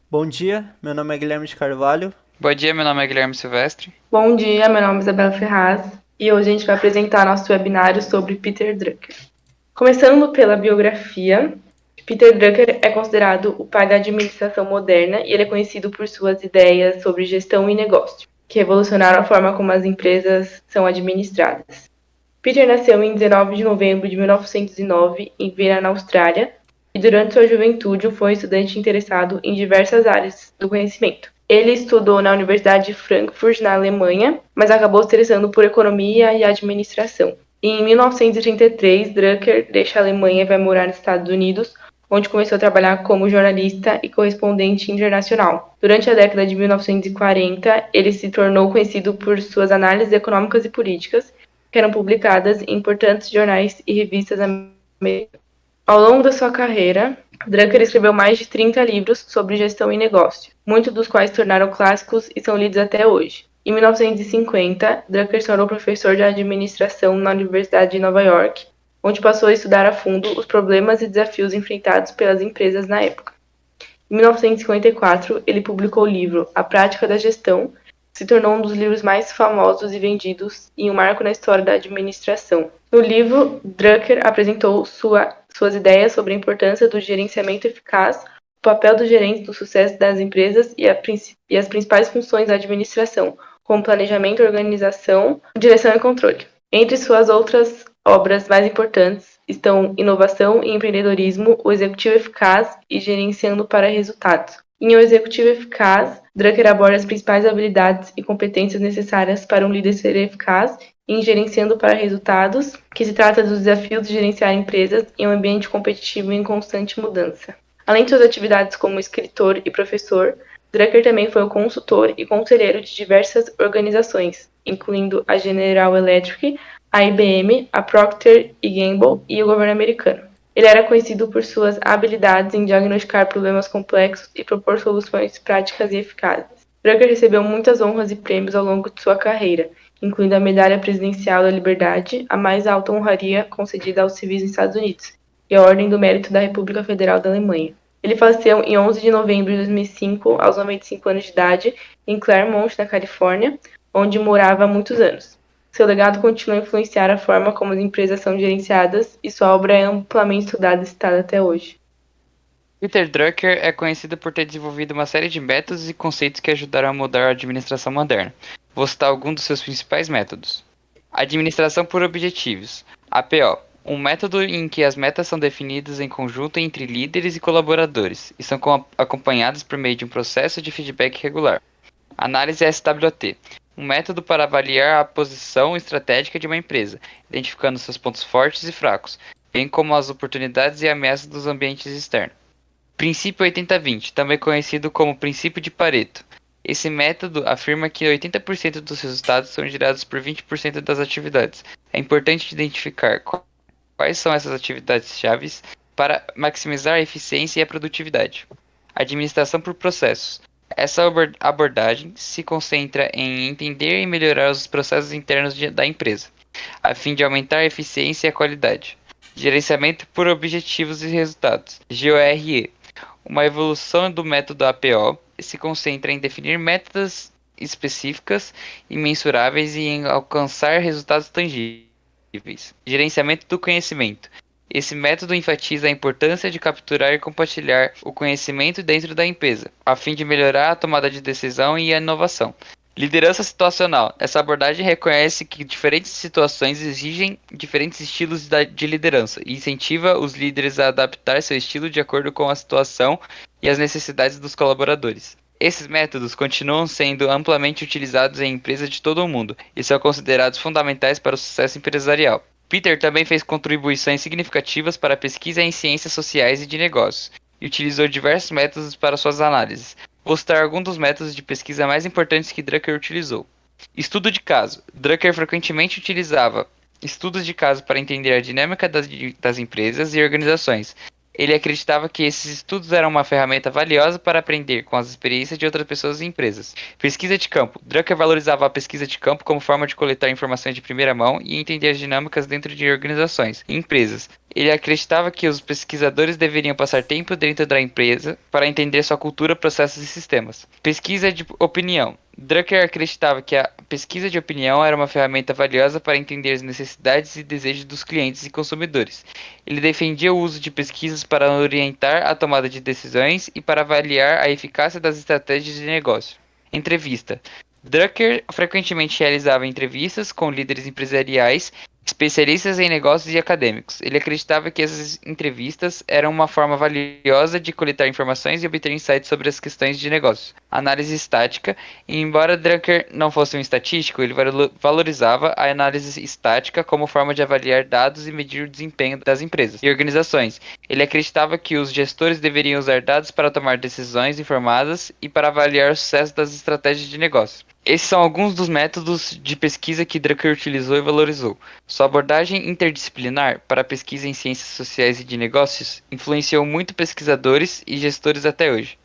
Bom dia, meu nome é Guilherme de Carvalho. Bom dia, meu nome é Guilherme Silvestre. Bom dia, meu nome é Isabela Ferraz e hoje a gente vai apresentar nosso webinário sobre Peter Drucker. Começando pela biografia, Peter Drucker é considerado o pai da administração moderna e ele é conhecido por suas ideias sobre gestão e negócio, que revolucionaram a forma como as empresas são administradas. Peter nasceu em 19 de novembro de 1909 em Viena, na Austrália, e durante sua juventude foi um estudante interessado em diversas áreas do conhecimento. Ele estudou na Universidade de Frankfurt, na Alemanha, mas acabou se interessando por economia e administração. Em 1933, Drucker deixa a Alemanha e vai morar nos Estados Unidos, onde começou a trabalhar como jornalista e correspondente internacional. Durante a década de 1940, ele se tornou conhecido por suas análises econômicas e políticas, que eram publicadas em importantes jornais e revistas americanas. Ao longo da sua carreira, Drucker escreveu mais de 30 livros sobre gestão e negócio, muitos dos quais se tornaram clássicos e são lidos até hoje. Em 1950, Drucker se tornou professor de administração na Universidade de Nova York, onde passou a estudar a fundo os problemas e desafios enfrentados pelas empresas na época. Em 1954, ele publicou o livro A Prática da Gestão, que se tornou um dos livros mais famosos e vendidos e um marco na história da administração. No livro, Drucker apresentou suas ideias sobre a importância do gerenciamento eficaz, o papel dos gerentes no sucesso das empresas e as principais funções da administração, como planejamento, organização, direção e controle. Entre suas outras obras mais importantes estão Inovação e Empreendedorismo, O Executivo Eficaz e Gerenciando para Resultados. Em O Executivo Eficaz, Drucker aborda as principais habilidades e competências necessárias para um líder ser eficaz em Gerenciando para Resultados, que se trata dos desafios de gerenciar empresas em um ambiente competitivo em constante mudança. Além de suas atividades como escritor e professor, Drucker também foi o consultor e conselheiro de diversas organizações, incluindo a General Electric, a IBM, a Procter Gamble e o governo americano. Ele era conhecido por suas habilidades em diagnosticar problemas complexos e propor soluções práticas e eficazes. Drucker recebeu muitas honras e prêmios ao longo de sua carreira, incluindo a Medalha Presidencial da Liberdade, a mais alta honraria concedida aos civis nos Estados Unidos, e a Ordem do Mérito da República Federal da Alemanha. Ele faleceu em 11 de novembro de 2005, aos 95 anos de idade, em Claremont, na Califórnia, onde morava há muitos anos. Seu legado continua a influenciar a forma como as empresas são gerenciadas e sua obra é amplamente estudada e citada até hoje. Peter Drucker é conhecido por ter desenvolvido uma série de métodos e conceitos que ajudaram a mudar a administração moderna. Vou citar alguns dos seus principais métodos. Administração por objetivos, APO, um método em que as metas são definidas em conjunto entre líderes e colaboradores e são acompanhadas por meio de um processo de feedback regular. Análise SWT, um método para avaliar a posição estratégica de uma empresa, identificando seus pontos fortes e fracos, bem como as oportunidades e ameaças dos ambientes externos. Princípio 80-20, também conhecido como princípio de Pareto. Esse método afirma que 80% dos resultados são gerados por 20% das atividades. É importante identificar quais são essas atividades chaves para maximizar a eficiência e a produtividade. Administração por processos. Essa abordagem se concentra em entender e melhorar os processos internos da empresa, a fim de aumentar a eficiência e a qualidade. Gerenciamento por objetivos e resultados, GORE. Uma evolução do método APO se concentra em definir metas específicas e mensuráveis e em alcançar resultados tangíveis. Gerenciamento do conhecimento. Esse método enfatiza a importância de capturar e compartilhar o conhecimento dentro da empresa, a fim de melhorar a tomada de decisão e a inovação. Liderança situacional. Essa abordagem reconhece que diferentes situações exigem diferentes estilos de liderança e incentiva os líderes a adaptar seu estilo de acordo com a situação e as necessidades dos colaboradores. Esses métodos continuam sendo amplamente utilizados em empresas de todo o mundo e são considerados fundamentais para o sucesso empresarial. Peter também fez contribuições significativas para a pesquisa em ciências sociais e de negócios, e utilizou diversos métodos para suas análises. Vou citar alguns dos métodos de pesquisa mais importantes que Drucker utilizou. Estudo de caso. Drucker frequentemente utilizava estudos de caso para entender a dinâmica das empresas e organizações. Ele acreditava que esses estudos eram uma ferramenta valiosa para aprender com as experiências de outras pessoas e empresas. Pesquisa de campo. Drucker valorizava a pesquisa de campo como forma de coletar informações de primeira mão e entender as dinâmicas dentro de organizações e empresas. Ele acreditava que os pesquisadores deveriam passar tempo dentro da empresa para entender sua cultura, processos e sistemas. Pesquisa de opinião. Drucker acreditava que a pesquisa de opinião era uma ferramenta valiosa para entender as necessidades e desejos dos clientes e consumidores. Ele defendia o uso de pesquisas para orientar a tomada de decisões e para avaliar a eficácia das estratégias de negócio. Entrevista. Drucker frequentemente realizava entrevistas com líderes empresariais, especialistas em negócios e acadêmicos. Ele acreditava que essas entrevistas eram uma forma valiosa de coletar informações e obter insights sobre as questões de negócio. Análise estática. E embora Drucker não fosse um estatístico, ele valorizava a análise estática como forma de avaliar dados e medir o desempenho das empresas e organizações. Ele acreditava que os gestores deveriam usar dados para tomar decisões informadas e para avaliar o sucesso das estratégias de negócio. Esses são alguns dos métodos de pesquisa que Drucker utilizou e valorizou. Sua abordagem interdisciplinar para a pesquisa em ciências sociais e de negócios influenciou muito pesquisadores e gestores até hoje.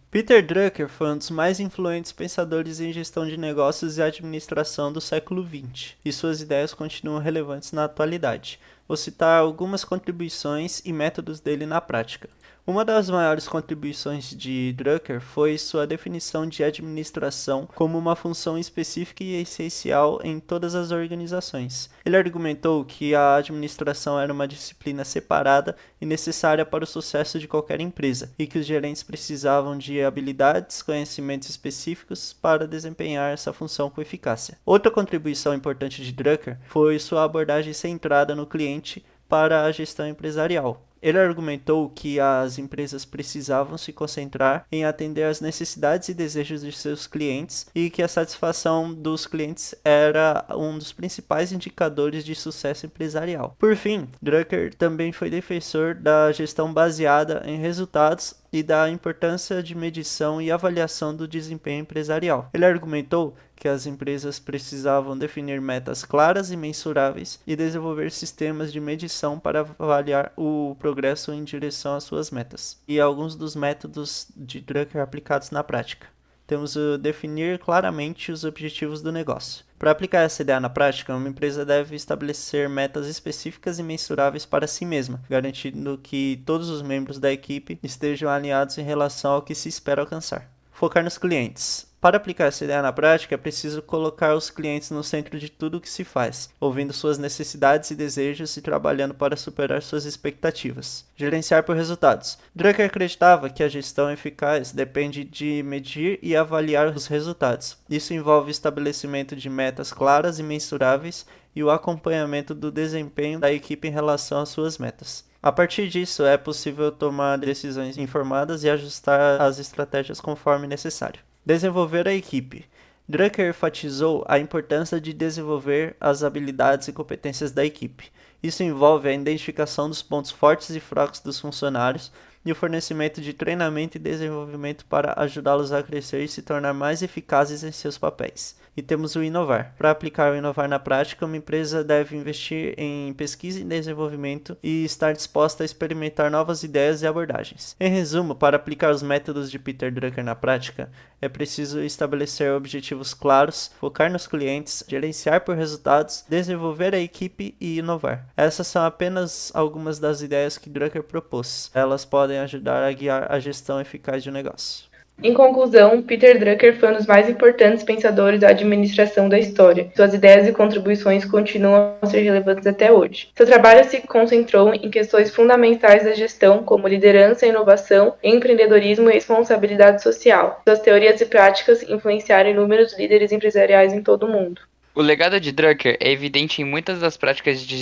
Peter Drucker foi um dos mais influentes pensadores em gestão de negócios e administração do século XX, e suas ideias continuam relevantes na atualidade. Vou citar algumas contribuições e métodos dele na prática. Uma das maiores contribuições de Drucker foi sua definição de administração como uma função específica e essencial em todas as organizações. Ele argumentou que a administração era uma disciplina separada e necessária para o sucesso de qualquer empresa, e que os gerentes precisavam de habilidades, conhecimentos específicos para desempenhar essa função com eficácia. Outra contribuição importante de Drucker foi sua abordagem centrada no cliente para a gestão empresarial. Ele argumentou que as empresas precisavam se concentrar em atender às necessidades e desejos de seus clientes e que a satisfação dos clientes era um dos principais indicadores de sucesso empresarial. Por fim, Drucker também foi defensor da gestão baseada em resultados e da importância de medição e avaliação do desempenho empresarial. Ele argumentou que as empresas precisavam definir metas claras e mensuráveis e desenvolver sistemas de medição para avaliar o progresso em direção às suas metas. E alguns dos métodos de Drucker aplicados na prática. Temos o definir claramente os objetivos do negócio. Para aplicar essa ideia na prática, uma empresa deve estabelecer metas específicas e mensuráveis para si mesma, garantindo que todos os membros da equipe estejam alinhados em relação ao que se espera alcançar. Focar nos clientes. Para aplicar essa ideia na prática, é preciso colocar os clientes no centro de tudo o que se faz, ouvindo suas necessidades e desejos e trabalhando para superar suas expectativas. Gerenciar por resultados. Drucker acreditava que a gestão eficaz depende de medir e avaliar os resultados. Isso envolve o estabelecimento de metas claras e mensuráveis e o acompanhamento do desempenho da equipe em relação às suas metas. A partir disso, é possível tomar decisões informadas e ajustar as estratégias conforme necessário. Desenvolver a equipe. Drucker enfatizou a importância de desenvolver as habilidades e competências da equipe. Isso envolve a identificação dos pontos fortes e fracos dos funcionários e o fornecimento de treinamento e desenvolvimento para ajudá-los a crescer e se tornar mais eficazes em seus papéis. E temos o inovar. Para aplicar o inovar na prática, uma empresa deve investir em pesquisa e desenvolvimento e estar disposta a experimentar novas ideias e abordagens. Em resumo, para aplicar os métodos de Peter Drucker na prática, é preciso estabelecer objetivos claros, focar nos clientes, gerenciar por resultados, desenvolver a equipe e inovar. Essas são apenas algumas das ideias que Drucker propôs. Elas podem ajudar a guiar a gestão eficaz de um negócio. Em conclusão, Peter Drucker foi um dos mais importantes pensadores da administração da história. Suas ideias e contribuições continuam a ser relevantes até hoje. Seu trabalho se concentrou em questões fundamentais da gestão, como liderança, inovação, empreendedorismo e responsabilidade social. Suas teorias e práticas influenciaram inúmeros líderes empresariais em todo o mundo. O legado de Drucker é evidente em muitas das práticas de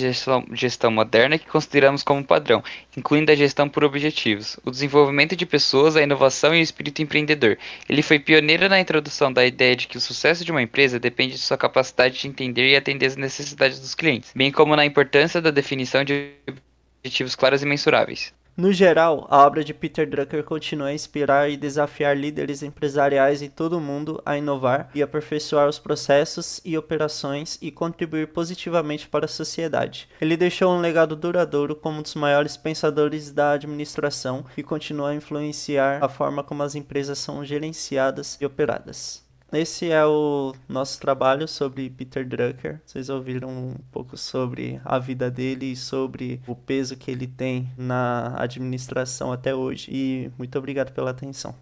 gestão moderna que consideramos como padrão, incluindo a gestão por objetivos, o desenvolvimento de pessoas, a inovação e o espírito empreendedor. Ele foi pioneiro na introdução da ideia de que o sucesso de uma empresa depende de sua capacidade de entender e atender as necessidades dos clientes, bem como na importância da definição de objetivos claros e mensuráveis. No geral, a obra de Peter Drucker continua a inspirar e desafiar líderes empresariais em todo o mundo a inovar e aperfeiçoar os processos e operações e contribuir positivamente para a sociedade. Ele deixou um legado duradouro como um dos maiores pensadores da administração e continua a influenciar a forma como as empresas são gerenciadas e operadas. Esse é o nosso trabalho sobre Peter Drucker. Vocês ouviram um pouco sobre a vida dele e sobre o peso que ele tem na administração até hoje. E muito obrigado pela atenção.